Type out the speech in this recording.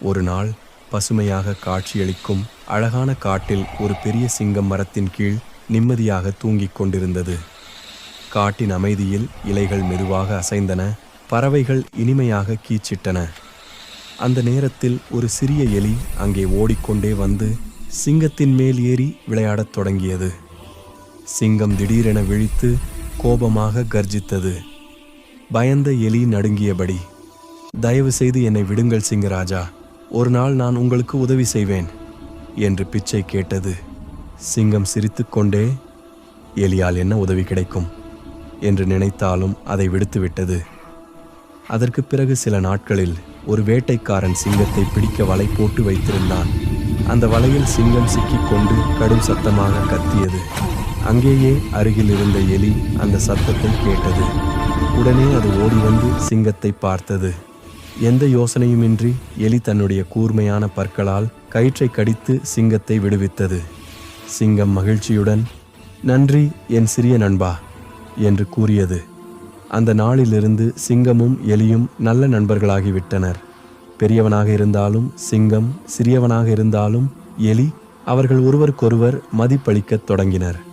ஒரு நாள் பசுமையாக காட்சியளிக்கும் அழகான காட்டில் ஒரு பெரிய சிங்கம் மரத்தின் கீழ் நிம்மதியாக தூங்கிக் கொண்டிருந்தது. காட்டின் அமைதியில் இலைகள் மெதுவாக அசைந்தன, பறவைகள் இனிமையாக கீச்சிட்டன. அந்த நேரத்தில் ஒரு சிறிய எலி அங்கே ஓடிக்கொண்டே வந்து சிங்கத்தின் மேல் ஏறி விளையாடத் தொடங்கியது. சிங்கம் திடீரென விழித்து கோபமாக கர்ஜித்தது. பயந்த எலி நடுங்கியபடி, "தயவு செய்து என்னை விடுங்கள் சிங்கராஜா, ஒரு நாள் நான் உங்களுக்கு உதவி செய்வேன்" என்று பிச்சை கேட்டது. சிங்கம் சிரித்துக்கொண்டே, "எலியால் என்ன உதவி கிடைக்கும்" என்று நினைத்தாலும் அதை விடுத்துவிட்டது. அதற்கு பிறகு சில நாட்களில் ஒரு வேட்டைக்காரன் சிங்கத்தை பிடிக்க வலை போட்டு வைத்திருந்தான். அந்த வலையில் சிங்கம் சிக்கிக்கொண்டு கடும் சத்தமாக கத்தியது. அங்கேயே அருகில் இருந்த எலி அந்த சத்தத்தை கேட்டது. உடனே அது ஓடி வந்து சிங்கத்தை பார்த்தது. எந்த யோசனையுமின்றி எலி தன்னுடைய கூர்மையான பற்களால் கயிற்றை கடித்து சிங்கத்தை விடுவித்தது. சிங்கம் மகிழ்ச்சியுடன், "நன்றி என் சிறிய நண்பா" என்று கூறியது. அந்த நாளிலிருந்து சிங்கமும் எலியும் நல்ல நண்பர்களாகிவிட்டனர். பெரியவனாக இருந்தாலும் சிங்கம், சிறியவனாக இருந்தாலும் எலி, அவர்கள் ஒருவருக்கொருவர் மதிப்பளிக்கத் தொடங்கினர்.